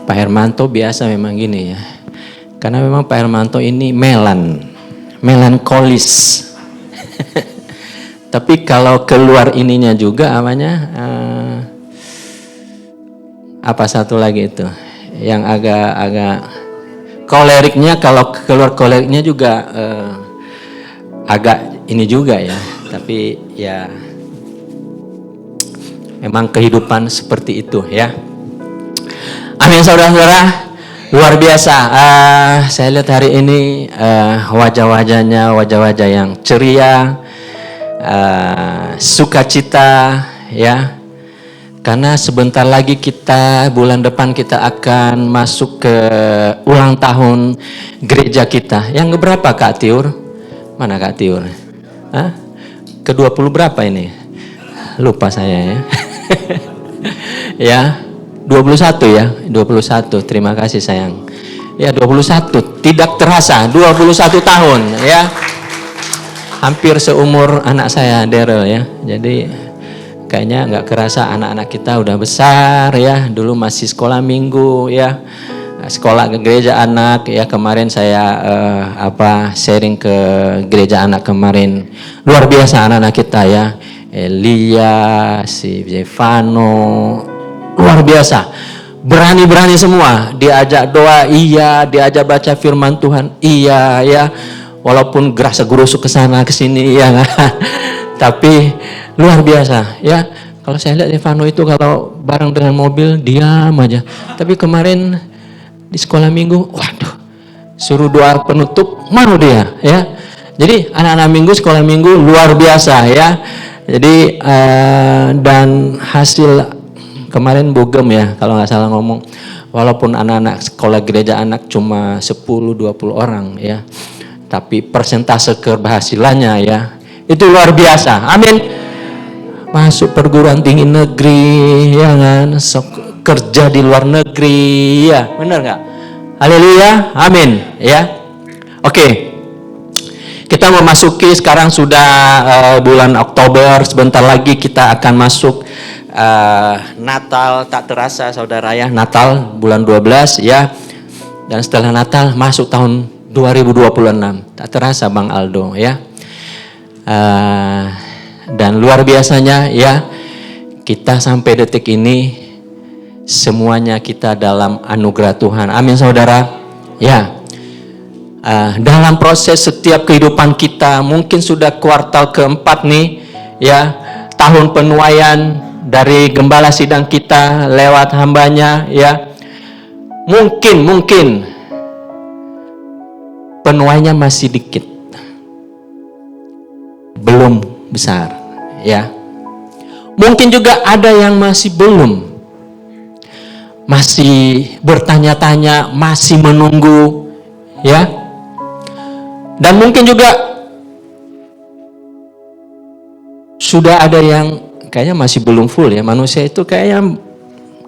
Pak Hermanto biasa memang gini ya. Karena memang Pak Hermanto ini melankolis. Tapi kalau keluar ininya juga namanya apa satu lagi itu yang agak koleriknya, kalau keluar koleriknya juga agak ini juga ya. Tapi ya memang kehidupan seperti itu ya. Amin saudara-saudara, luar biasa. Saya lihat hari ini wajah-wajahnya wajah-wajah yang ceria, sukacita ya. Karena sebentar lagi bulan depan kita akan masuk ke ulang tahun gereja kita. Yang keberapa Kak Tiur? Mana Kak Tiur? Ke-20 berapa ini? Lupa saya ya. Ya, 21 ya. 21, terima kasih sayang. Ya 21, tidak terasa 21 tahun ya. Hampir seumur anak saya Daryl ya. Jadi kayaknya nggak kerasa anak-anak kita udah besar ya. Dulu masih sekolah minggu ya, sekolah ke gereja anak ya. Kemarin saya sharing ke gereja anak kemarin. Luar biasa anak-anak kita ya. Elia, si Jevano, luar biasa. Berani-berani semua. Diajak doa iya, diajak baca firman Tuhan iya ya. Walaupun gerasa-gerusuk ke sana ke sini ya. Tapi luar biasa ya. Kalau saya lihat Stefano itu kalau bareng dengan mobil diam aja. Tapi kemarin di sekolah minggu, waduh, suruh doa penutup mau dia ya. Jadi anak-anak minggu sekolah minggu luar biasa ya. Jadi dan hasil kemarin bugem ya kalau nggak salah ngomong. Walaupun anak-anak sekolah gereja anak cuma 10-20 orang ya. Tapi persentase keberhasilannya ya itu luar biasa. Amin. Masuk perguruan tinggi negeri ya kan, kerja di luar negeri ya, benar nggak? Haleluya, amin ya. Oke, kita memasuki sekarang sudah bulan Oktober, sebentar lagi kita akan masuk Natal, tak terasa saudara ya, Natal bulan 12 ya. Dan setelah Natal masuk tahun 2026, tak terasa Bang Aldo ya. Dan luar biasanya ya, kita sampai detik ini semuanya kita dalam anugerah Tuhan. Amin saudara ya. Dalam proses setiap kehidupan kita, mungkin sudah kuartal keempat nih ya, tahun penuaian dari gembala sidang kita lewat hambanya ya. Mungkin penuainya masih dikit, belum besar ya. Mungkin juga ada yang masih belum, masih bertanya-tanya, masih menunggu ya. Dan mungkin juga sudah ada yang kayaknya masih belum full ya. Manusia itu kayaknya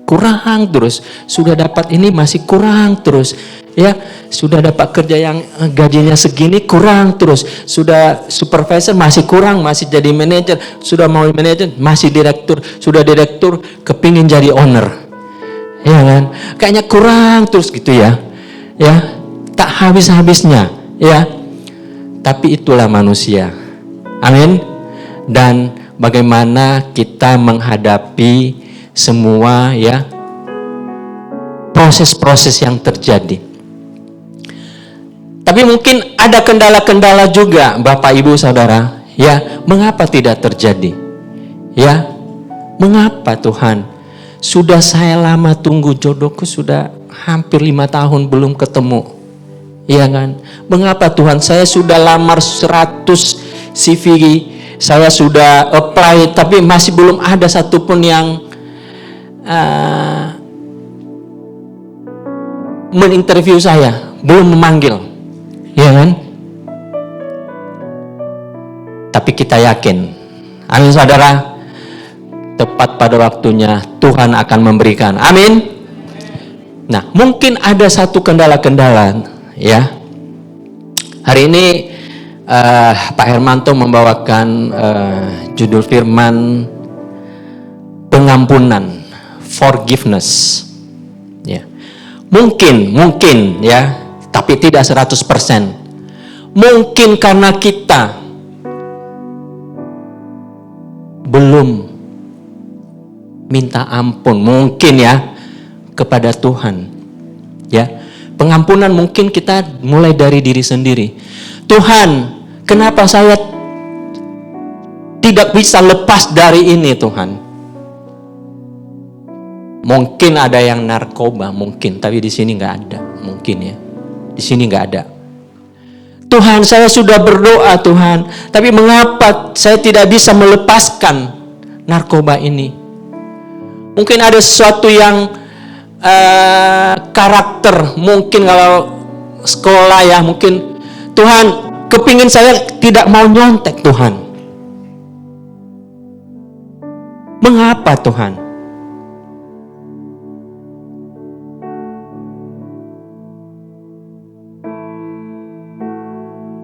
kurang terus, sudah dapat ini masih kurang terus ya. Sudah dapat kerja yang gajinya segini kurang terus, sudah supervisor masih kurang, masih jadi manajer, sudah mau manajer masih direktur, sudah direktur kepingin jadi owner ya kan, kayaknya kurang terus gitu ya. Ya, tak habis-habisnya ya. Tapi itulah manusia. Amin. Dan bagaimana kita menghadapi semua ya proses-proses yang terjadi. Tapi mungkin ada kendala-kendala juga Bapak Ibu Saudara ya. Mengapa tidak terjadi ya? Mengapa Tuhan? Sudah saya lama tunggu jodohku, sudah hampir 5 tahun belum ketemu ya kan. Mengapa Tuhan? Saya sudah lamar 100 CV, saya sudah apply, tapi masih belum ada satupun yang meninterview saya, belum memanggil ya kan. Tapi kita yakin, amin saudara, tepat pada waktunya Tuhan akan memberikan, amin. Nah mungkin ada satu kendala-kendala ya. Hari ini Pak Hermanto membawakan judul firman pengampunan, forgiveness ya. Mungkin ya, tapi tidak 100%. Mungkin karena kita belum minta ampun, mungkin ya, kepada Tuhan. Ya, pengampunan mungkin kita mulai dari diri sendiri. Tuhan, kenapa saya tidak bisa lepas dari ini, Tuhan? Mungkin ada yang narkoba, mungkin, tapi di sini nggak ada, mungkin ya. Di sini nggak ada. Tuhan, saya sudah berdoa, Tuhan, tapi mengapa saya tidak bisa melepaskan narkoba ini? Mungkin ada sesuatu yang karakter, mungkin kalau sekolah ya, mungkin Tuhan, kepingin saya tidak mau nyontek, Tuhan. Mengapa, Tuhan?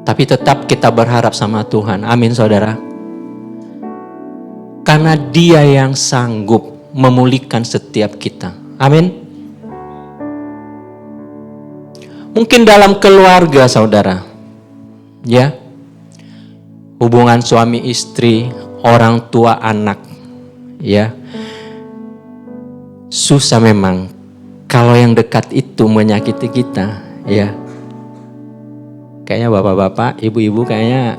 Tapi tetap kita berharap sama Tuhan. Amin, saudara. Karena Dia yang sanggup memulihkan setiap kita. Amin. Mungkin dalam keluarga, saudara. Ya. Hubungan suami istri, orang tua anak. Ya. Susah memang kalau yang dekat itu menyakiti kita, ya. Kayaknya bapak-bapak, ibu-ibu kayaknya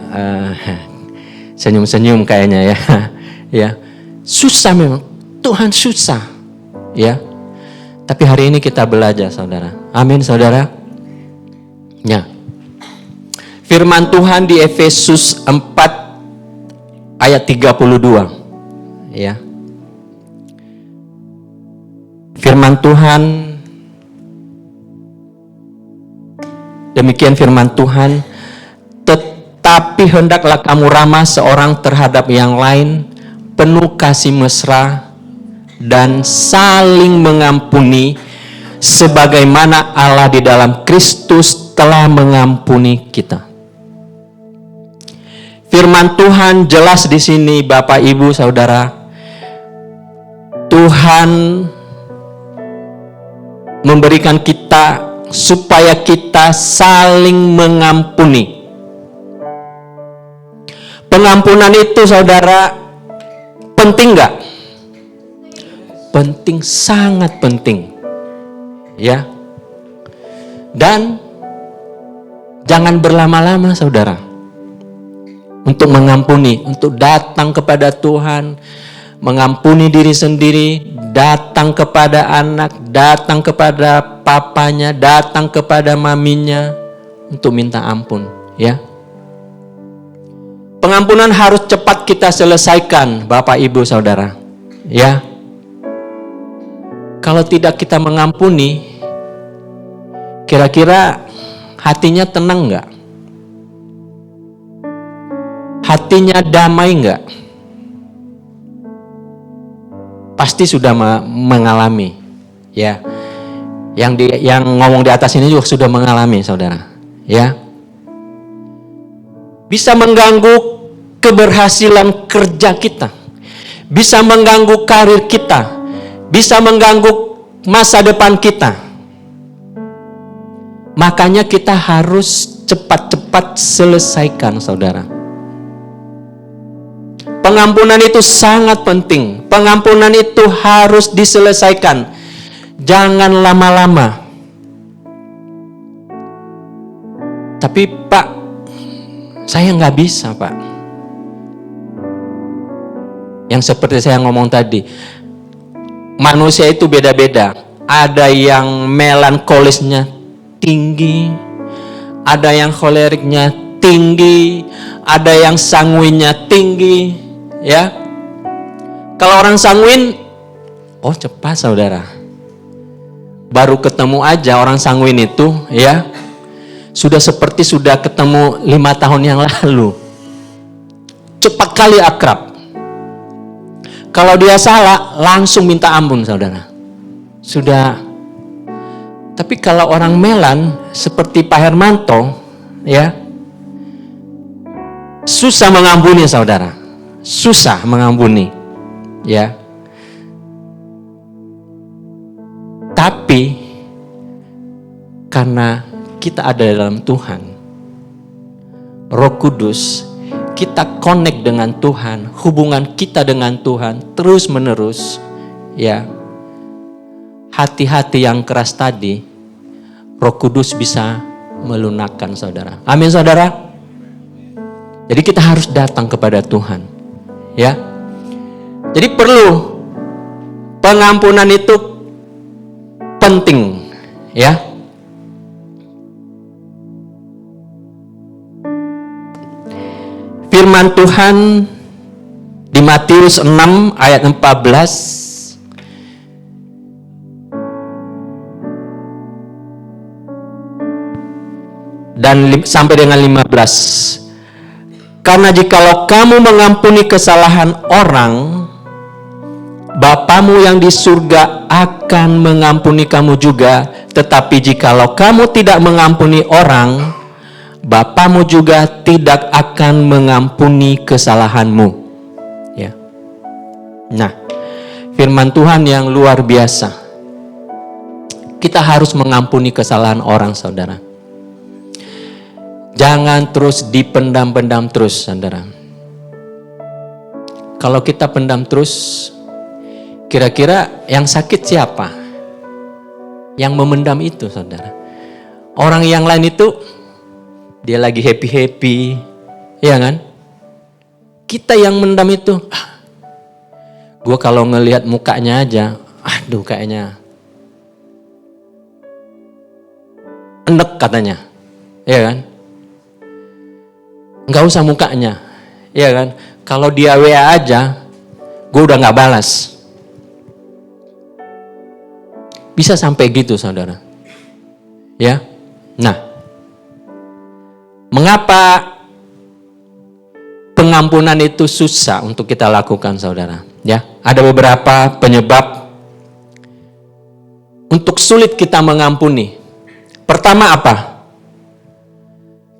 senyum-senyum kayaknya ya. Ya. Susah memang. Tuhan susah. Ya. Tapi hari ini kita belajar, saudara. Amin, saudara. Ya. Firman Tuhan di Efesus 4 ayat 32. Ya. Firman Tuhan, demikian firman Tuhan, tetapi hendaklah kamu ramah seorang terhadap yang lain, penuh kasih mesra, dan saling mengampuni, sebagaimana Allah di dalam Kristus telah mengampuni kita. Firman Tuhan jelas di sini, Bapak, Ibu, Saudara. Tuhan memberikan kita supaya kita saling mengampuni. Pengampunan itu, saudara, penting nggak? Penting, sangat penting. Ya. Dan jangan berlama-lama, saudara, untuk mengampuni, untuk datang kepada Tuhan, mengampuni diri sendiri, datang kepada anak, datang kepada papanya, datang kepada maminya untuk minta ampun, ya. Pengampunan harus cepat kita selesaikan, Bapak, Ibu, Saudara, ya. Kalau tidak kita mengampuni, kira-kira hatinya tenang enggak? Hatinya damai enggak? Pasti sudah mengalami, ya. Yang ngomong di atas ini juga sudah mengalami, saudara, ya. Bisa mengganggu keberhasilan kerja kita, bisa mengganggu karir kita, bisa mengganggu masa depan kita. Makanya kita harus cepat-cepat selesaikan, saudara. Pengampunan itu sangat penting. Pengampunan itu harus diselesaikan. Jangan lama-lama. Tapi Pak, saya nggak bisa, Pak. Yang seperti saya ngomong tadi, manusia itu beda-beda. Ada yang melankolisnya tinggi, ada yang koleriknya tinggi, ada yang sanguinnya tinggi. Ya, kalau orang sanguin, oh cepat, saudara. Baru ketemu aja orang sanguin itu, ya, sudah seperti sudah ketemu 5 tahun yang lalu. Cepat kali akrab. Kalau dia salah, langsung minta ampun, saudara. Sudah. Tapi kalau orang melan, seperti Pak Hermanto, ya, susah mengampuni, saudara. Susah mengampuni, ya. Tapi karena kita ada dalam Tuhan, Roh Kudus, kita connect dengan Tuhan, hubungan kita dengan Tuhan terus menerus, ya. Hati-hati yang keras tadi, Roh Kudus bisa melunakkan saudara. Amin saudara. Jadi kita harus datang kepada Tuhan, ya. Jadi perlu pengampunan itu penting, ya. Firman Tuhan di Matius 6 ayat 14. Dan sampai dengan 15. Karena jikalau kamu mengampuni kesalahan orang, Bapamu yang di surga akan mengampuni kamu juga. Tetapi jikalau kamu tidak mengampuni orang, Bapamu juga tidak akan mengampuni kesalahanmu. Ya. Nah, firman Tuhan yang luar biasa. Kita harus mengampuni kesalahan orang, saudara. Jangan terus dipendam-pendam terus, saudara. Kalau kita pendam terus, kira-kira yang sakit siapa? Yang memendam itu, saudara. Orang yang lain itu, dia lagi happy-happy, ya kan? Kita yang mendam itu, gue kalau ngelihat mukanya aja, aduh kayaknya enek katanya, ya kan? Nggak usah mukanya, ya kan? Kalau dia WA aja, gue udah nggak balas. Bisa sampai gitu, saudara. Ya, nah, mengapa pengampunan itu susah untuk kita lakukan, saudara? Ya, ada beberapa penyebab untuk sulit kita mengampuni. Pertama apa?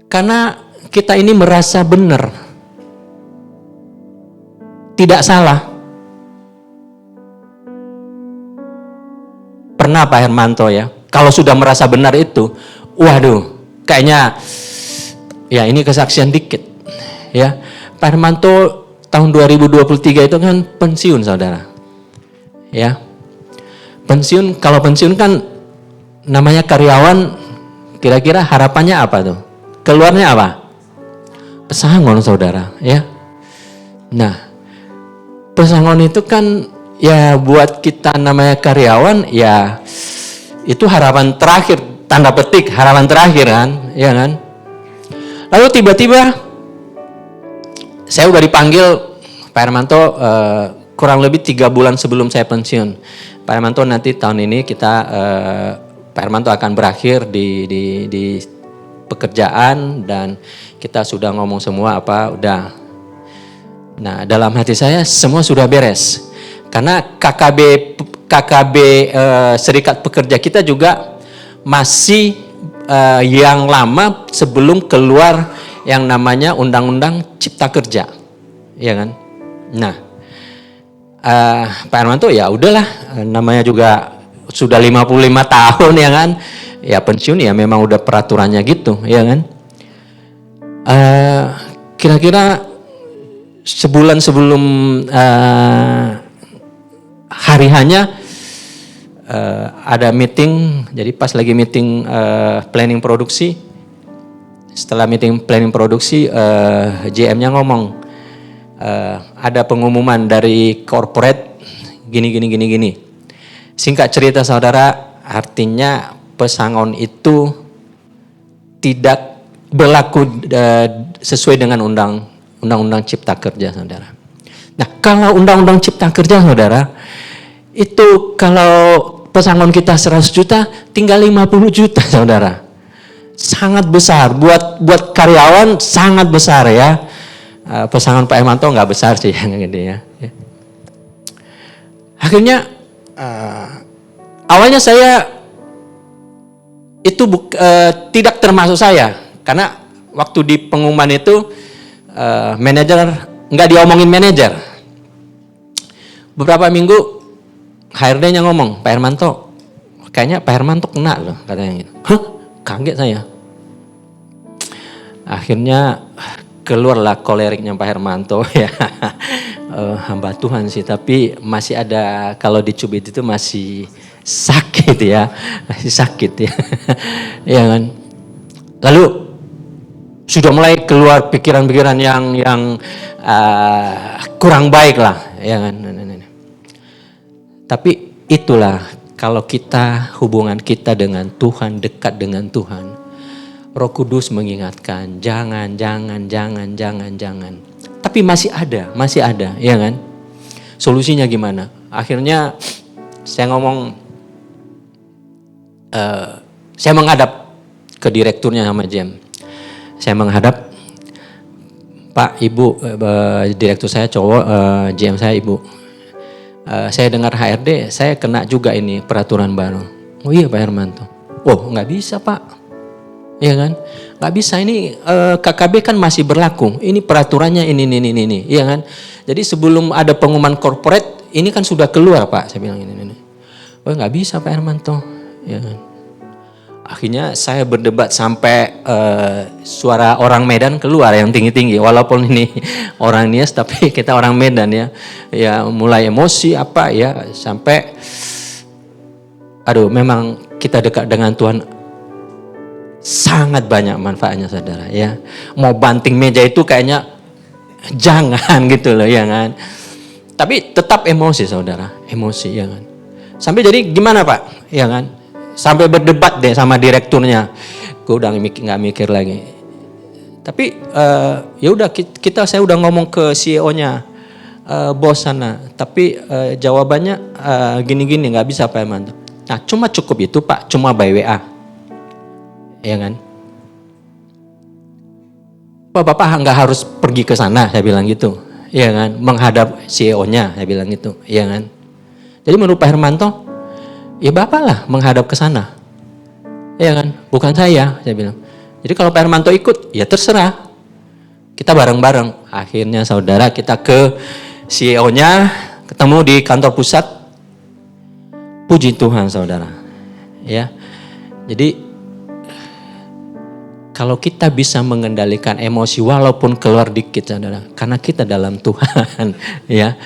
Karena kita ini merasa benar, tidak salah. Pernah Pak Hermanto ya, kalau sudah merasa benar itu, waduh, kayaknya ya ini kesaksian dikit. Ya, Pak Hermanto tahun 2023 itu kan pensiun, saudara. Ya, pensiun. Kalau pensiun kan namanya karyawan, kira-kira harapannya apa tuh? Keluarnya apa? Pesangon, saudara. Ya. Nah, pesangon itu kan ya buat kita namanya karyawan, ya itu harapan terakhir, tanda petik harapan terakhir kan, ya kan. Lalu tiba-tiba saya udah dipanggil Pak Hermanto kurang lebih 3 bulan sebelum saya pensiun. Pak Hermanto nanti tahun ini kita Pak Hermanto akan berakhir di pekerjaan dan kita sudah ngomong semua apa udah. Nah, dalam hati saya semua sudah beres. Karena KKB Serikat Pekerja kita juga masih yang lama sebelum keluar yang namanya Undang-Undang Cipta Kerja, ya kan? Nah, Pak Hermanto ya udahlah, namanya juga sudah 55 tahun ya kan, ya pensiun ya memang udah peraturannya gitu, ya kan? Kira-kira sebulan sebelum hari hanya ada meeting, jadi pas lagi meeting planning produksi, setelah meeting planning produksi GM-nya ngomong ada pengumuman dari corporate gini. Singkat cerita saudara, artinya pesangon itu tidak berlaku sesuai dengan Undang-Undang Cipta Kerja, saudara. Nah, kalau Undang-Undang Cipta Kerja, saudara, itu kalau pesangon kita 100 juta, tinggal 50 juta, saudara. Sangat besar, buat karyawan sangat besar ya. Pesangon Pak Hermanto nggak besar sih, yang gede ya. Akhirnya, awalnya saya itu tidak termasuk saya, karena waktu di pengumuman itu manajer nggak diomongin manajer. Beberapa minggu HRD-nya ngomong, Pak Hermanto, kayaknya Pak Hermanto kena loh, katanya gitu. Hah? kaget saya. Akhirnya keluarlah koleriknya Pak Hermanto ya. Hamba Tuhan sih, tapi masih ada, kalau dicubit itu masih sakit ya. Masih sakit ya. Ya kan. Lalu sudah mulai keluar pikiran-pikiran yang kurang baik lah, ya kan. Tapi itulah, kalau kita hubungan kita dengan Tuhan, dekat dengan Tuhan, Roh Kudus mengingatkan, jangan. Tapi masih ada, ya kan. Solusinya gimana? Akhirnya saya ngomong, saya menghadap ke direkturnya sama Jem. Saya menghadap, Pak, Ibu, direktur saya cowok, GM saya Ibu. Saya dengar HRD, saya kena juga ini peraturan baru. Oh iya Pak Hermanto. Oh nggak bisa Pak. Iya kan? Nggak bisa, ini KKB kan masih berlaku. Ini peraturannya ini. Iya kan? Jadi sebelum ada pengumuman corporate, ini kan sudah keluar Pak. Saya bilang ini. Oh nggak bisa Pak Hermanto. Iya kan? Akhirnya saya berdebat sampai suara orang Medan keluar yang tinggi-tinggi. Walaupun ini orang Nias tapi kita orang Medan ya. Ya mulai emosi apa ya, sampai memang kita dekat dengan Tuhan sangat banyak manfaatnya saudara ya. Mau banting meja itu kayaknya jangan gitu loh ya kan. Tapi tetap emosi saudara, emosi ya kan. Sampai jadi gimana Pak? Ya kan? Sampai berdebat deh sama direkturnya. Gue udah nggak mikir lagi. Tapi ya udah saya udah ngomong ke CEO-nya, bos sana. Tapi jawabannya gini-gini, nggak bisa Pak Hermanto. Nah cuma cukup itu Pak, cuma by WA. Ya kan? Bapak nggak harus pergi ke sana, saya bilang gitu. Ya kan? Menghadap CEO-nya, saya bilang gitu. Ya kan? Jadi menurut Pak Hermanto, ya Bapak lah menghadap ke sana. Ya kan? Bukan saya bilang. Jadi kalau Pak Hermanto ikut, ya terserah. Kita bareng-bareng. Akhirnya saudara kita ke CEO-nya, ketemu di kantor pusat. Puji Tuhan saudara. Ya. Jadi kalau kita bisa mengendalikan emosi walaupun keluar dikit saudara, karena kita dalam Tuhan, ya.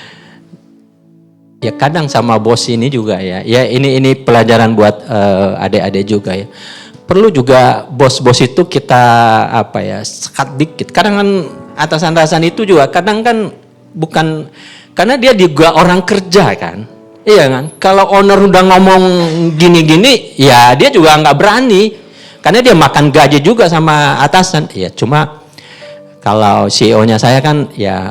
Ya kadang sama bos ini juga ya. Ya ini pelajaran buat adik-adik juga ya. Perlu juga bos-bos itu kita sekat dikit. Kadang kan atasan-atasan itu juga kadang kan bukan, karena dia juga orang kerja kan. Iya kan? Kalau owner udah ngomong gini-gini, ya dia juga nggak berani. Karena dia makan gaji juga sama atasan. Ya cuma kalau CEO-nya saya kan ya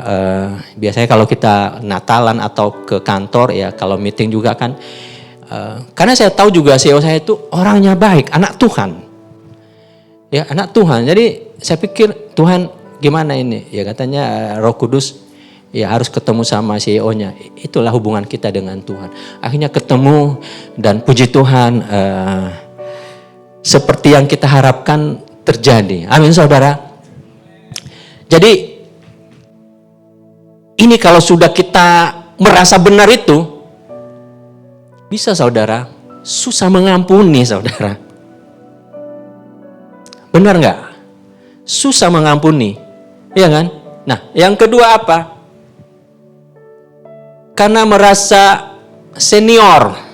biasanya kalau kita Natalan atau ke kantor ya, kalau meeting juga kan. Karena saya tahu juga CEO saya itu orangnya baik, anak Tuhan. Ya anak Tuhan. Jadi saya pikir Tuhan gimana ini? Ya katanya Roh Kudus ya harus ketemu sama CEO-nya. Itulah hubungan kita dengan Tuhan. Akhirnya ketemu dan puji Tuhan. Seperti yang kita harapkan terjadi. Amin saudara. Jadi ini kalau sudah kita merasa benar itu, bisa saudara, susah mengampuni saudara. Benar nggak? Susah mengampuni, ya kan? Nah, yang kedua apa? Karena merasa senior.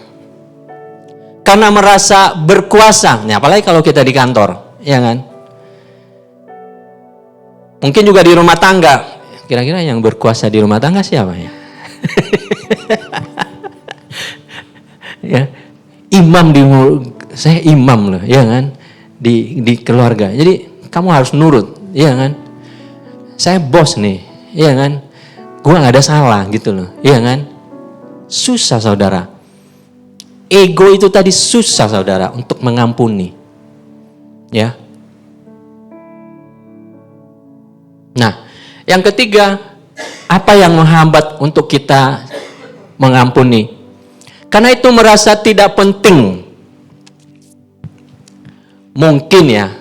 Karena merasa berkuasa. Nah, apalagi kalau kita di kantor, ya kan? Mungkin juga di rumah tangga. Kira-kira yang berkuasa di rumah tangga siapa ya? Ya, saya imam loh, ya kan? Di keluarga. Jadi kamu harus nurut, ya kan? Saya bos nih, ya kan? Gua nggak ada salah gitu loh, ya kan? Susah saudara. Ego itu tadi susah saudara untuk mengampuni. Ya. Nah, yang ketiga, apa yang menghambat untuk kita mengampuni? Karena itu merasa tidak penting. Mungkin ya,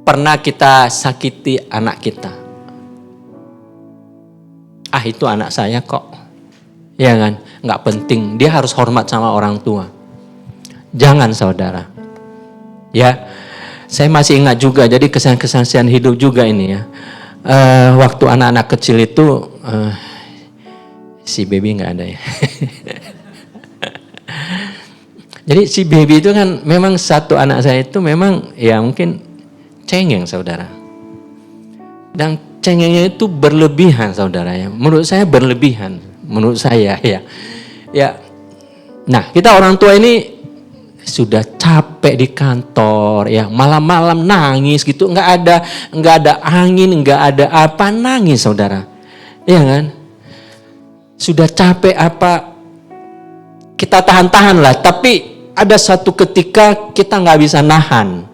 pernah kita sakiti anak kita. Ah itu anak saya kok. Ya kan, nggak penting. Dia harus hormat sama orang tua. Jangan saudara. Ya, saya masih ingat juga, jadi kesaksian hidup juga ini ya. Waktu anak-anak kecil itu, si baby nggak ada ya. Jadi si baby itu kan memang satu anak saya itu memang ya mungkin cengeng saudara. Dan cengengnya itu berlebihan saudara ya. Menurut saya berlebihan. Menurut saya ya. Ya. Nah kita orang tua ini sudah capek di kantor ya. Malam-malam nangis gitu. Nggak ada angin, nggak ada apa, nangis saudara. Iya kan? Sudah capek apa, kita tahan-tahan lah. Tapi ada satu ketika kita nggak bisa nahan.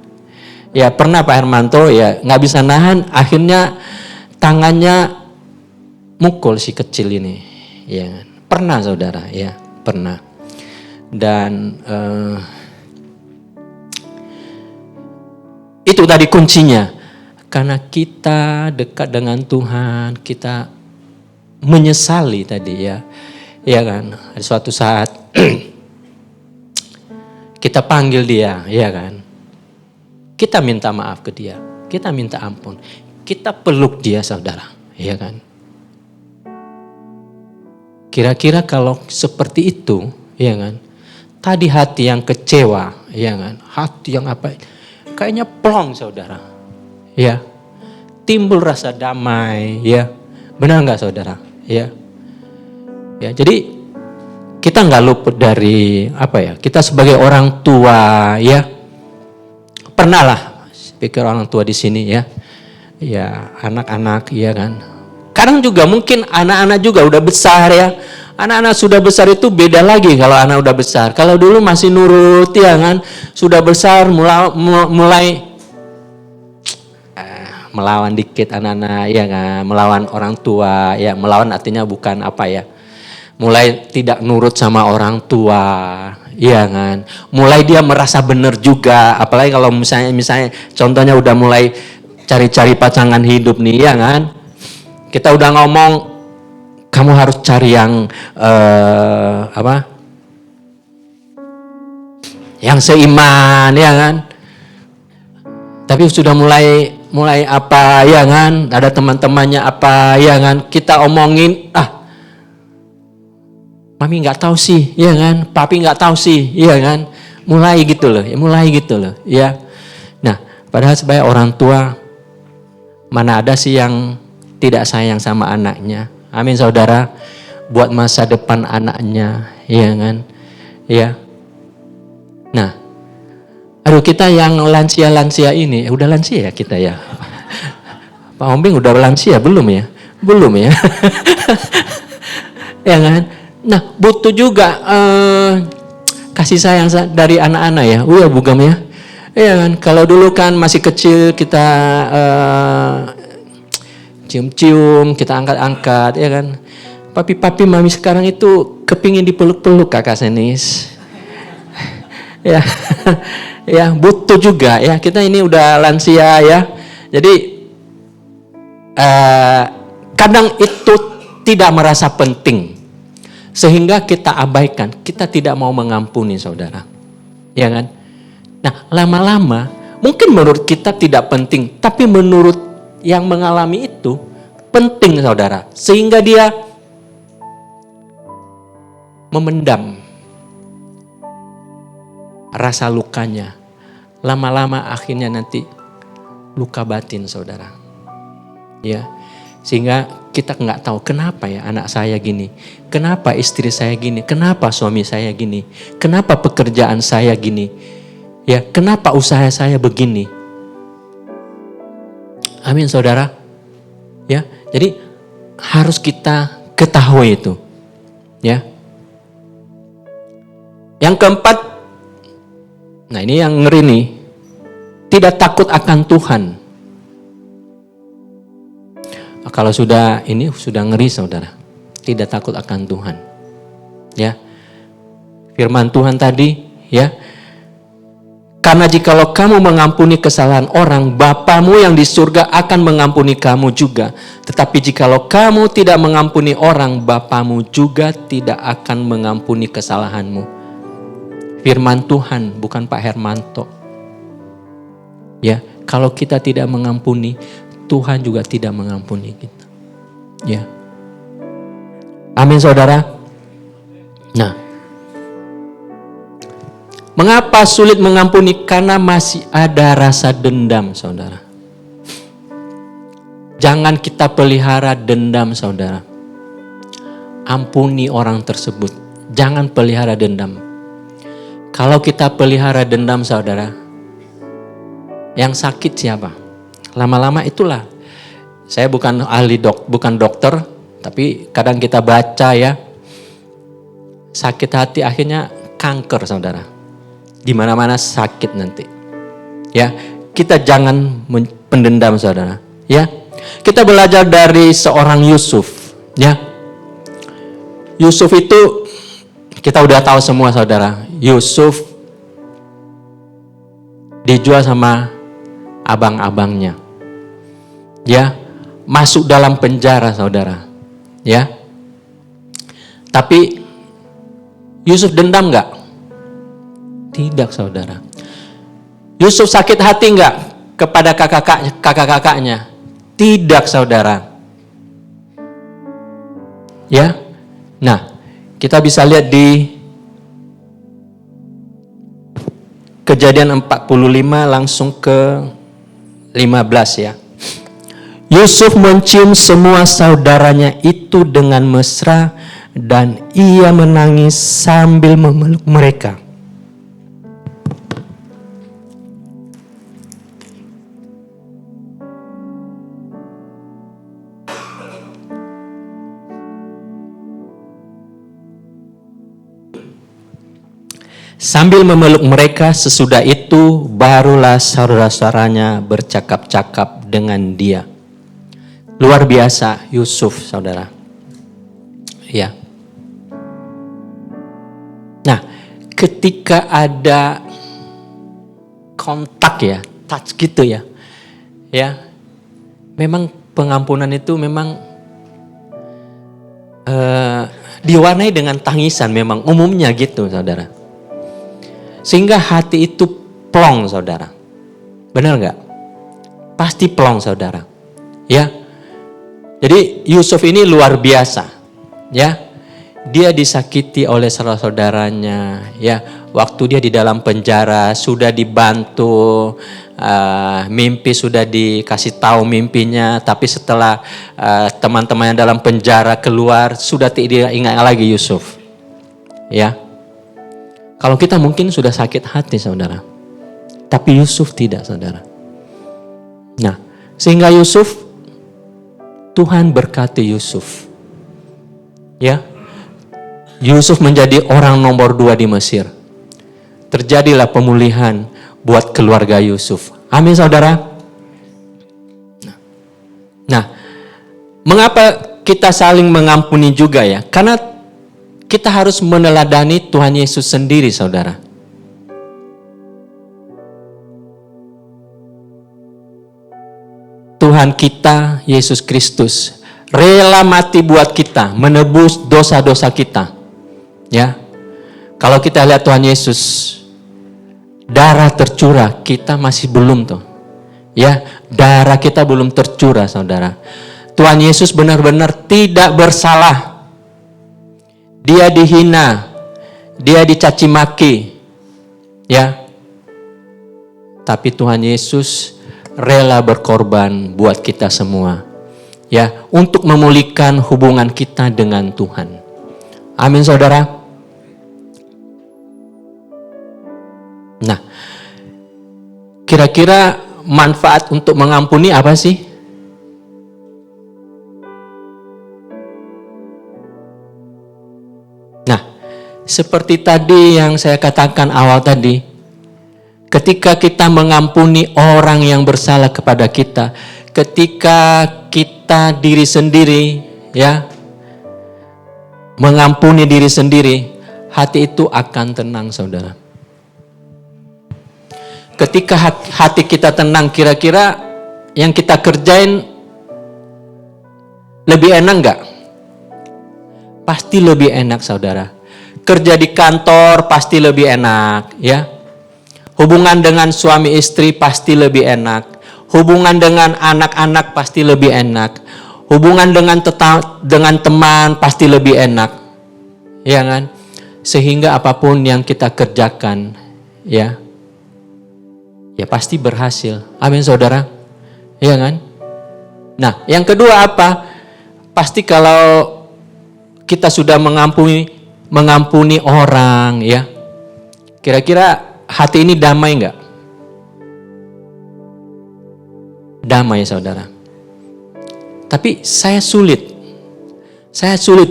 Ya pernah Pak Hermanto ya nggak bisa nahan, akhirnya tangannya mukul si kecil ini. Ya pernah saudara ya pernah. Dan itu tadi kuncinya. Karena kita dekat dengan Tuhan, kita menyesali tadi ya. Ya kan, ada suatu saat kita panggil dia, ya kan. Kita minta maaf ke dia, kita minta ampun, kita peluk dia saudara, ya kan. Kira-kira kalau seperti itu, ya kan. Tadi hati yang kecewa, ya kan. Hati yang apa, kayaknya plong saudara, ya. Timbul rasa damai, ya. Benar nggak saudara, ya. Ya, jadi kita nggak luput dari apa ya? Kita sebagai orang tua, ya pernah lah. Pikir orang tua di sini ya, ya anak-anak, ya kan. Kadang juga mungkin anak-anak juga udah besar ya. Anak-anak sudah besar itu beda lagi kalau anak udah besar. Kalau dulu masih nurut, ya kan. Sudah besar mulai melawan dikit anak-anak, ya kan. Melawan orang tua, ya melawan artinya bukan apa ya. Mulai tidak nurut sama orang tua, iya kan. Mulai dia merasa benar juga, apalagi kalau misalnya contohnya udah mulai cari-cari pasangan hidup nih, ya kan. Kita udah ngomong, kamu harus cari yang yang seiman, ya kan. Tapi sudah mulai apa, ya kan. Ada teman-temannya apa, ya kan. Kita omongin, mami nggak tahu sih, ya kan? Papi nggak tahu sih, ya kan? Mulai gitu loh, ya. Nah, padahal sebagai orang tua, mana ada sih yang tidak sayang sama anaknya? Amin saudara, buat masa depan anaknya, ya kan? Ya. Nah, aduh kita yang lansia ini, udah lansia ya kita ya. Pak Ombing udah lansia belum ya? Belum ya? Ya kan? Nah, butuh juga kasih sayang dari anak-anak ya. Ya Bugam ya. Ya kan, kalau dulu kan masih kecil kita cium-cium, kita angkat-angkat, ya kan. Papi mami sekarang itu kepingin dipeluk-peluk kakak Senis. Ya. Ya, butuh juga ya. Kita ini udah lansia ya. Jadi kadang itu tidak merasa penting. Sehingga kita abaikan, kita tidak mau mengampuni saudara. Ya kan? Nah lama-lama mungkin menurut kita tidak penting. Tapi menurut yang mengalami itu penting saudara. Sehingga dia memendam rasa lukanya. Lama-lama akhirnya nanti luka batin saudara. Ya. Sehingga kita nggak tahu kenapa ya anak saya gini, kenapa istri saya gini, kenapa suami saya gini, kenapa pekerjaan saya gini, ya kenapa usaha saya begini. Amin saudara, ya jadi harus kita ketahui itu, ya. Yang keempat, nah ini yang ngeri nih, tidak takut akan Tuhan. Kalau sudah ngeri saudara, tidak takut akan Tuhan. Ya. Firman Tuhan tadi, ya. Karena jikalau kamu mengampuni kesalahan orang, Bapamu yang di surga akan mengampuni kamu juga. Tetapi jikalau kamu tidak mengampuni orang, Bapamu juga tidak akan mengampuni kesalahanmu. firman Tuhan, bukan Pak Hermanto. Ya, kalau kita tidak mengampuni, Tuhan juga tidak mengampuni kita. Ya. Amin saudara. Nah, mengapa sulit mengampuni? Karena masih ada rasa dendam saudara. Jangan kita pelihara dendam saudara. Ampuni orang tersebut. Jangan pelihara dendam. Kalau kita pelihara dendam saudara, yang sakit siapa? Lama-lama itulah. Saya bukan ahli bukan dokter, tapi kadang kita baca ya, sakit hati akhirnya kanker saudara. Di mana-mana sakit nanti. Ya, kita jangan pendendam saudara. Ya, kita belajar dari seorang Yusuf. Ya, Yusuf itu kita udah tahu semua saudara. Yusuf dijual sama abang-abangnya. Ya, masuk dalam penjara saudara. Ya, tapi Yusuf dendam enggak? Tidak saudara. Yusuf sakit hati enggak kepada kakak-kakaknya? Tidak saudara. Ya. Nah, kita bisa lihat di Kejadian 45 langsung ke 15 ya. Yusuf mencium semua saudaranya itu dengan mesra dan ia menangis sambil memeluk mereka. Sambil memeluk mereka, sesudah itu barulah saudara-saudaranya bercakap-cakap dengan dia. Luar biasa Yusuf, saudara. Ya. Nah, ketika ada kontak ya, touch gitu ya. Ya. Memang pengampunan itu memang diwarnai dengan tangisan memang umumnya gitu, saudara. Sehingga hati itu plong saudara. Benar nggak? Pasti plong saudara. Ya. Jadi Yusuf ini luar biasa. Ya. Dia disakiti oleh saudara-saudaranya. Ya. Waktu dia di dalam penjara sudah dibantu. Mimpi sudah dikasih tahu mimpinya. Tapi setelah teman-teman yang dalam penjara keluar. Sudah tidak ingat lagi Yusuf. Ya. Kalau kita mungkin sudah sakit hati saudara. Tapi Yusuf tidak saudara. Nah, sehingga Yusuf, Tuhan berkati Yusuf. Ya, Yusuf menjadi orang nomor 2 di Mesir. Terjadilah pemulihan buat keluarga Yusuf. Amin saudara. Nah, mengapa kita saling mengampuni juga ya? Karena kita harus meneladani Tuhan Yesus sendiri, saudara. Tuhan kita, Yesus Kristus, rela mati buat kita, menebus dosa-dosa kita. Ya, kalau kita lihat Tuhan Yesus, darah tercurah, kita masih belum tuh. Ya, darah kita belum tercurah, saudara. Tuhan Yesus benar-benar tidak bersalah. Dia dihina, dia dicaci maki, ya. Tapi Tuhan Yesus rela berkorban buat kita semua, ya, untuk memulihkan hubungan kita dengan Tuhan. Amin, saudara. Nah, kira-kira manfaat untuk mengampuni apa sih? Seperti tadi yang saya katakan awal tadi, ketika kita mengampuni orang yang bersalah kepada kita, ketika kita diri sendiri, ya, mengampuni diri sendiri, hati itu akan tenang, saudara. Ketika hati kita tenang, kira-kira yang kita kerjain lebih enak nggak? Pasti lebih enak, saudara. kerja di kantor pasti lebih enak, ya. Hubungan dengan suami istri pasti lebih enak. Hubungan dengan anak-anak pasti lebih enak. Hubungan dengan teman pasti lebih enak. Ya kan? Sehingga apapun yang kita kerjakan, ya pasti berhasil. Amin saudara. Ya kan? Nah, yang kedua apa? Pasti kalau kita sudah mengampuni orang, ya. Kira-kira hati ini damai enggak? Damai saudara. Tapi saya sulit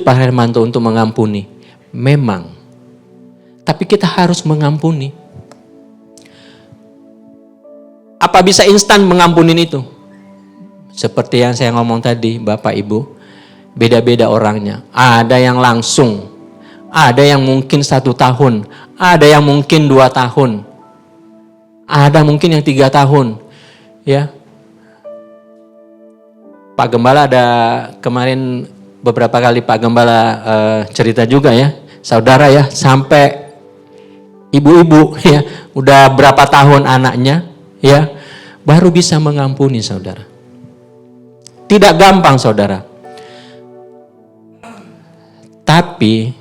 Pak Hermanto untuk mengampuni. Memang. Tapi kita harus mengampuni. Apa bisa instan mengampuni itu? Seperti yang saya ngomong tadi, Bapak Ibu. Beda-beda orangnya. Ada yang langsung. Ada yang mungkin 1 tahun. Ada yang mungkin 2 tahun. Ada mungkin yang 3 tahun. Ya. Pak Gembala ada kemarin beberapa kali Pak Gembala cerita juga ya. Saudara ya, sampai ibu-ibu ya, udah berapa tahun anaknya ya, baru bisa mengampuni saudara. Tidak gampang saudara. Tapi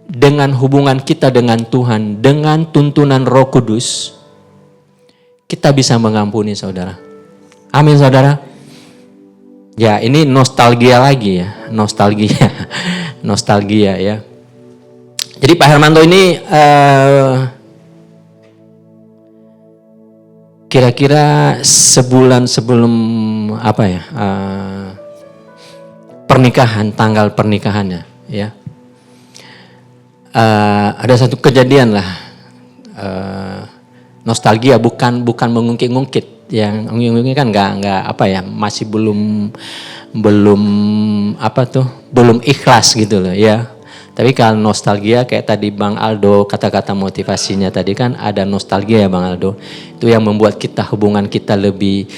dengan hubungan kita dengan Tuhan, dengan tuntunan Roh Kudus, kita bisa mengampuni saudara. Amin saudara. Ya ini nostalgia lagi ya, nostalgia ya. Jadi Pak Hermanto ini kira-kira sebulan sebelum pernikahan, tanggal pernikahannya, ya, ada satu kejadian lah, nostalgia bukan mengungkit-ungkit. Yang mungkin kan nggak masih belum ikhlas gitu loh ya. Tapi kalau nostalgia kayak tadi Bang Aldo kata-kata motivasinya tadi kan ada nostalgia ya Bang Aldo. Itu yang membuat hubungan kita lebih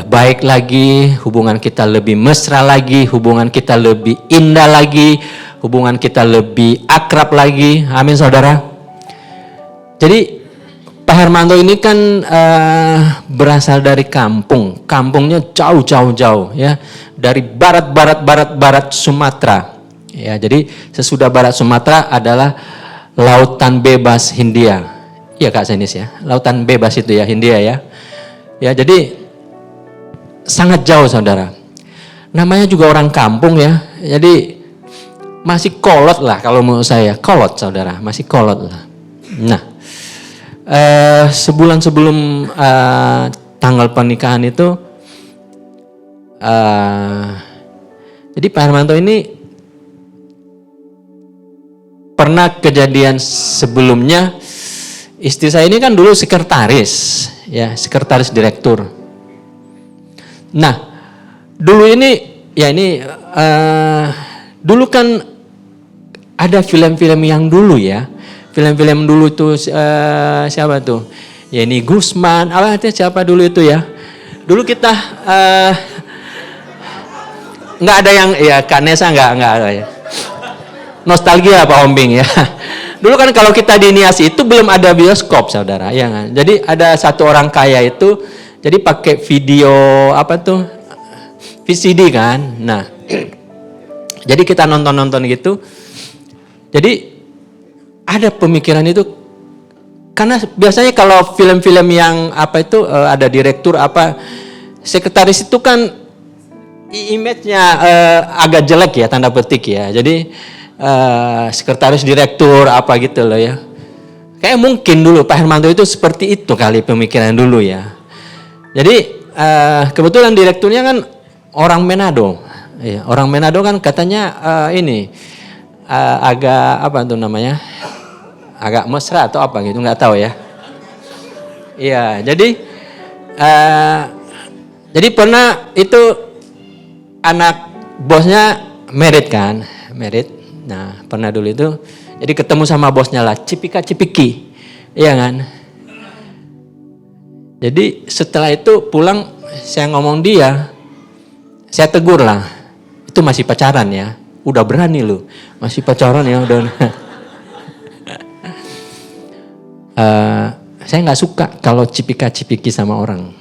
baik lagi, hubungan kita lebih mesra lagi, hubungan kita lebih indah lagi, hubungan kita lebih akrab lagi. Amin saudara. Jadi Pak Hermanto ini kan berasal dari kampungnya jauh ya, dari barat Sumatera, ya. Jadi sesudah barat Sumatera adalah Lautan Bebas Hindia, iya Kak Senis ya, Lautan Bebas itu ya Hindia ya, ya jadi sangat jauh saudara. Namanya juga orang kampung ya, jadi masih kolot lah kalau menurut saya, kolot saudara, masih kolot lah. Nah. Sebulan sebelum tanggal pernikahan itu, jadi Pak Hermanto ini pernah kejadian sebelumnya, istri saya ini kan dulu sekretaris, ya sekretaris direktur. Nah, dulu ini, ya ini dulu kan ada film-film yang dulu ya. Film-film dulu tuh siapa tuh? Ya ini Gusman, siapa dulu itu ya? Dulu kita nggak ada yang ya Kak Nesa nggak ada ya. Nostalgia Pak Ombing ya. Dulu kan kalau kita di Nias itu belum ada bioskop saudara, ya kan? Jadi ada satu orang kaya itu, jadi pakai video VCD kan. Nah, jadi kita nonton gitu. Jadi ada pemikiran itu, karena biasanya kalau film-film yang ada direktur sekretaris itu kan image-nya agak jelek ya, tanda petik ya. Jadi sekretaris direktur gitu loh ya. Kayak mungkin dulu Pak Hermanto itu seperti itu kali pemikiran dulu ya. Jadi kebetulan direkturnya kan orang Manado. Ya, orang Manado kan katanya agak agak mesra atau gitu, nggak tahu ya. Iya, jadi pernah itu anak bosnya married. Nah, pernah dulu itu, jadi ketemu sama bosnya lah, cipika-cipiki, iya kan. Jadi setelah itu pulang, saya ngomong dia, saya tegur lah, itu masih pacaran ya, udah berani lu, masih pacaran ya udah. Saya nggak suka kalau cipika-cipiki sama orang,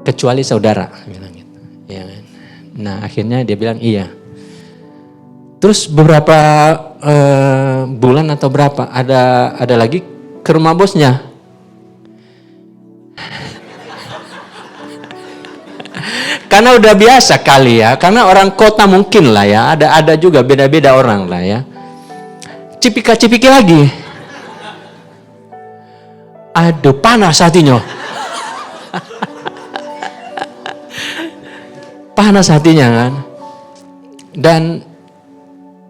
kecuali saudara, bilang gitu. Ya kan? Nah akhirnya dia bilang iya. Terus beberapa bulan atau berapa ada lagi ke rumah bosnya. Karena udah biasa kali ya, karena orang kota mungkin lah ya, ada juga beda-beda orang lah ya. Cipika-cipiki lagi. Aduh, panas hatinya. Panas hatinya kan. Dan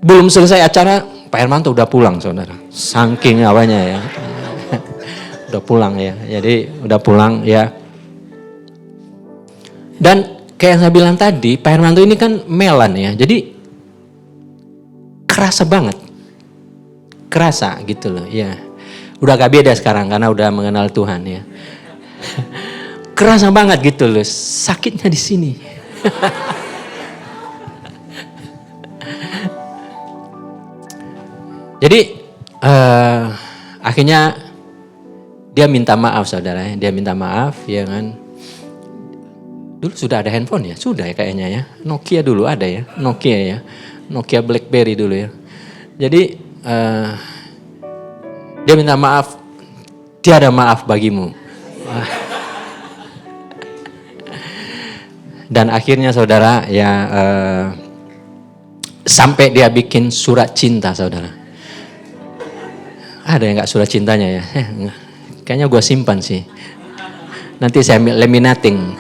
belum selesai acara, Pak Hermanto udah pulang saudara. Saking awalnya ya. Udah pulang ya, jadi udah pulang ya. Dan kayak yang saya bilang tadi, Pak Hermanto ini kan melan ya, jadi kerasa banget. Kerasa gitu loh ya. Udah gak beda sekarang karena udah mengenal Tuhan ya. Kerasa banget gitu loh, sakitnya di sini. Jadi akhirnya dia minta maaf saudara, dia minta maaf ya kan. Dulu sudah ada handphone ya, sudah ya kayaknya ya. Nokia dulu ada ya, Nokia ya, Nokia BlackBerry dulu ya. Jadi dia minta maaf, tiada maaf bagimu. Dan akhirnya saudara ya sampai dia bikin surat cinta saudara. Ada yang nggak surat cintanya ya? Kayaknya gue simpan sih. Nanti saya laminating.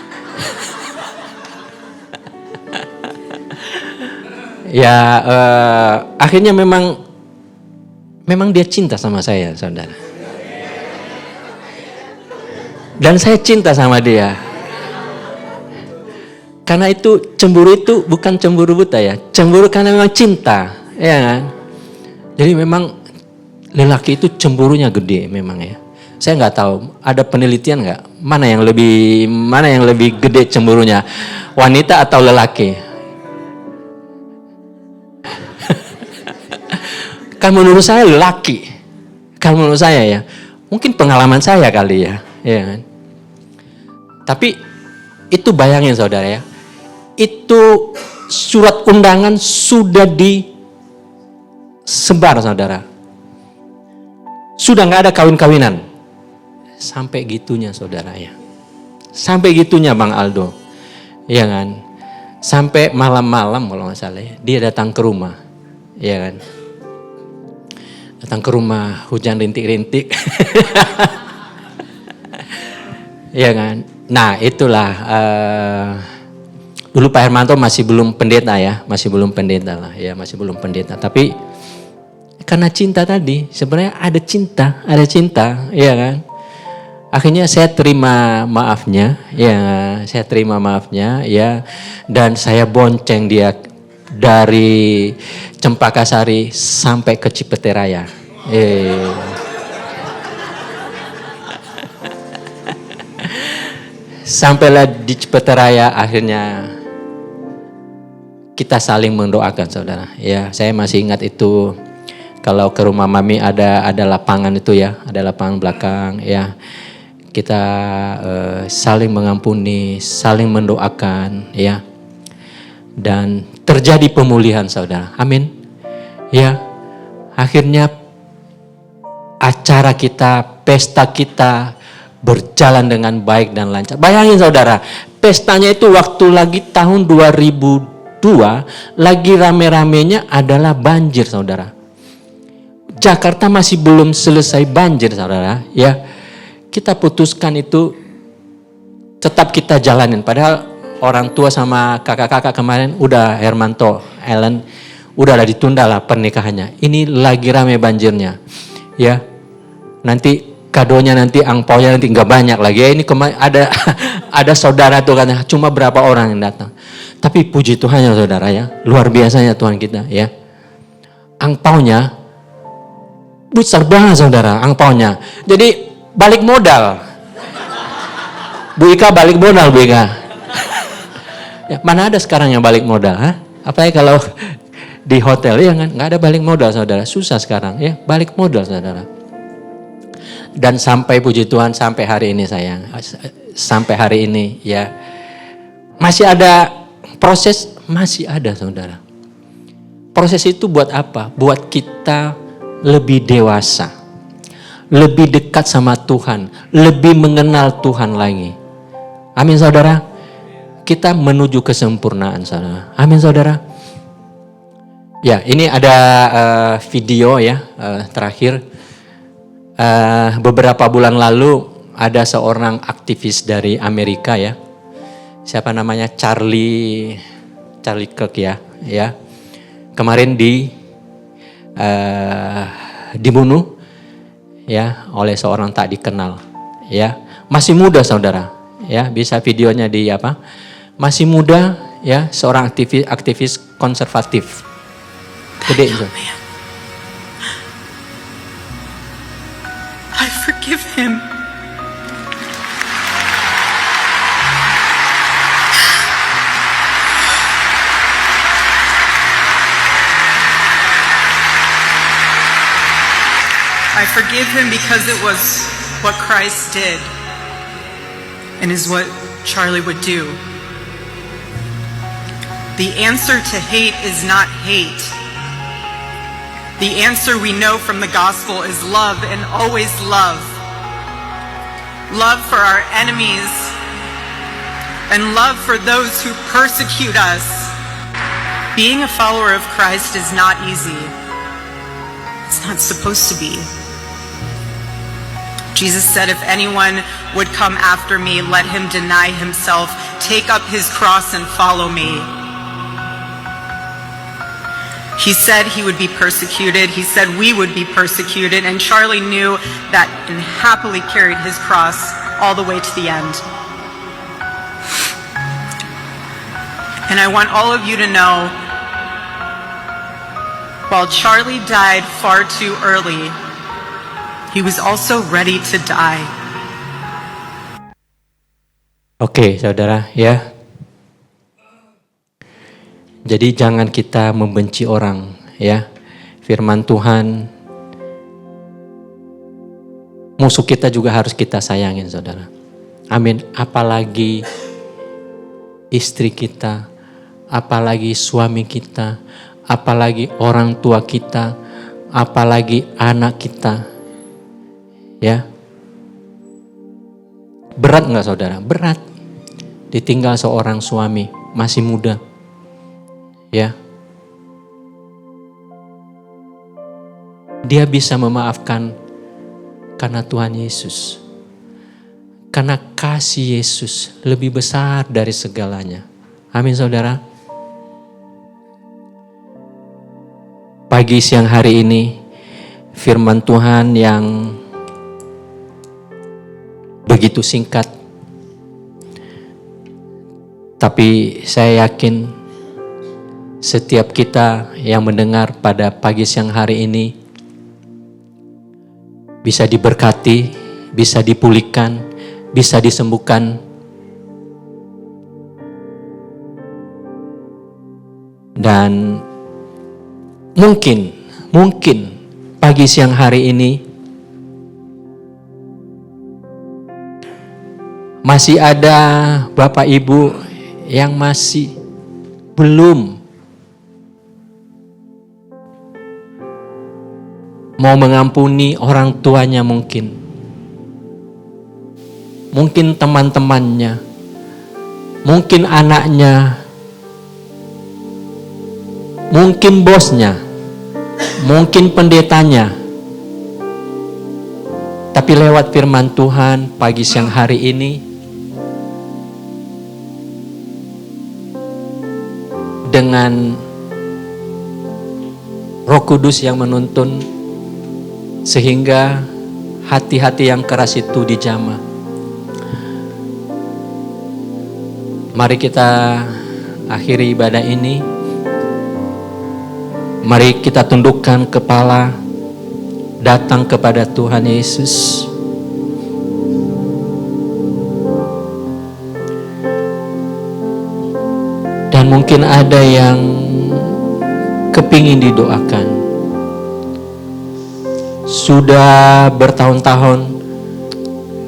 Ya akhirnya memang dia cinta sama saya saudara. Dan saya cinta sama dia. Karena itu cemburu itu bukan cemburu buta ya. Cemburu karena memang cinta. Ya kan? Jadi memang lelaki itu cemburunya gede memang ya. Saya nggak tahu, ada penelitian nggak? Mana yang lebih gede cemburunya? Wanita atau lelaki? Kan menurut saya lelaki. Kan menurut saya ya. Mungkin pengalaman saya kali ya. Ya kan? Tapi itu bayangin saudara ya. Itu surat undangan sudah disebar saudara. Sudah nggak ada kawin-kawinan. Sampai gitunya saudara ya. Sampai gitunya Bang Aldo. Iya kan. Sampai malam-malam kalau nggak salah ya, dia datang ke rumah. Iya kan. Datang ke rumah hujan rintik-rintik. Iya kan. Nah itulah. Dulu Pak Hermanto masih belum pendeta ya. Masih belum pendeta lah ya. Masih belum pendeta. Tapi karena cinta tadi, sebenarnya ada cinta, ya kan. Akhirnya saya terima maafnya, ya, dan saya bonceng dia dari Cempaka Sari sampai ke Cipete Raya. Sampailah di Cipete Raya, akhirnya kita saling mendoakan saudara. Ya, saya masih ingat itu. Kalau ke rumah mami ada lapangan itu ya, ada lapangan belakang ya. Kita saling mengampuni, saling mendoakan ya. Dan terjadi pemulihan saudara. Amin. Ya. Akhirnya acara kita, pesta kita berjalan dengan baik dan lancar. Bayangin saudara, pestanya itu waktu lagi tahun 2002, lagi rame-ramenya adalah banjir saudara. Jakarta masih belum selesai banjir saudara ya. Kita putuskan itu tetap kita jalanin. Padahal orang tua sama kakak-kakak kemarin udah Hermanto, Ellen udah ditunda lah pernikahannya. Ini lagi rame banjirnya ya. Nanti kadonya nanti angpaunya nanti nggak banyak lagi ya. Ini ada saudara tuh kan cuma berapa orang yang datang. Tapi puji Tuhan ya saudara ya. Luar biasanya Tuhan kita ya. Angpaunya besar banget saudara angpaunya. Jadi balik modal. Bu Ika balik modal Bu Ika. Ya, mana ada sekarang yang balik modal? Apalagi kalau di hotel ya kan nggak ada balik modal saudara. Susah sekarang ya balik modal saudara. Dan sampai puji Tuhan sampai hari ini sayang. Sampai hari ini ya. Masih ada proses, masih ada saudara. Proses itu buat apa? Buat kita lebih dewasa. Lebih dekat sama Tuhan. Lebih mengenal Tuhan lagi. Amin saudara. Kita menuju kesempurnaan saudara. Amin saudara. Ya ini ada video ya terakhir. Beberapa bulan lalu ada seorang aktivis dari Amerika ya. Siapa namanya? Charlie Kirk ya. Kemarin dibunuh ya oleh seorang tak dikenal ya. Masih muda saudara ya, bisa videonya di apa? Masih muda ya, seorang aktivis konservatif. Gede itu. I forgive him. I forgive him because it was what Christ did and is what Charlie would do. The answer to hate is not hate. The answer we know from the gospel is love, and always love. Love for our enemies and love for those who persecute us. Being a follower of Christ is not easy. It's not supposed to be. Jesus said, if anyone would come after me, let him deny himself, take up his cross and follow me. He said he would be persecuted. He said we would be persecuted. And Charlie knew that and happily carried his cross all the way to the end. And I want all of you to know, while Charlie died far too early, he was also ready to die. Oke, saudara ya. Jadi jangan kita membenci orang ya. Firman Tuhan, musuh kita juga harus kita sayangin saudara. Amin. Apalagi istri kita, apalagi suami kita, apalagi orang tua kita, apalagi anak kita. Ya. Berat enggak saudara? Berat. Ditinggal seorang suami, masih muda. Ya. Dia bisa memaafkan karena Tuhan Yesus. Karena kasih Yesus lebih besar dari segalanya. Amin saudara. Pagi siang hari ini firman Tuhan yang begitu singkat. Tapi saya yakin setiap kita yang mendengar pada pagi siang hari ini bisa diberkati, bisa dipulihkan, bisa disembuhkan. Dan mungkin pagi siang hari ini masih ada Bapak Ibu yang masih belum mau mengampuni orang tuanya mungkin. Mungkin teman-temannya. Mungkin anaknya. Mungkin bosnya. Mungkin pendetanya. Tapi lewat firman Tuhan pagi siang hari ini, dengan Roh Kudus yang menuntun, sehingga hati-hati yang keras itu dijamah. Mari kita akhiri ibadah ini. Mari kita tundukkan kepala, datang kepada Tuhan Yesus. Dan mungkin ada yang kepingin didoakan. Sudah bertahun-tahun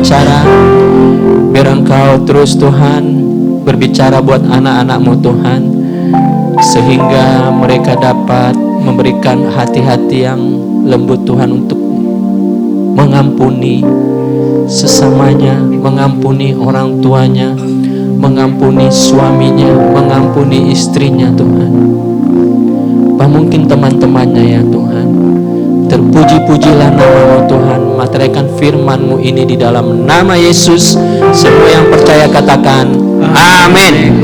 berbicara. Biar Engkau terus Tuhan berbicara buat anak-anak-Mu Tuhan, sehingga mereka dapat memberikan hati-hati yang lembut Tuhan untuk mengampuni sesamanya, mengampuni orang tuanya, mengampuni suaminya, mengampuni istrinya Tuhan. Bah mungkin teman-temannya ya Tuhan. Terpuji-pujilah nama-Mu Tuhan. Materaikan firman-Mu ini di dalam nama Yesus. Semua yang percaya katakan amin.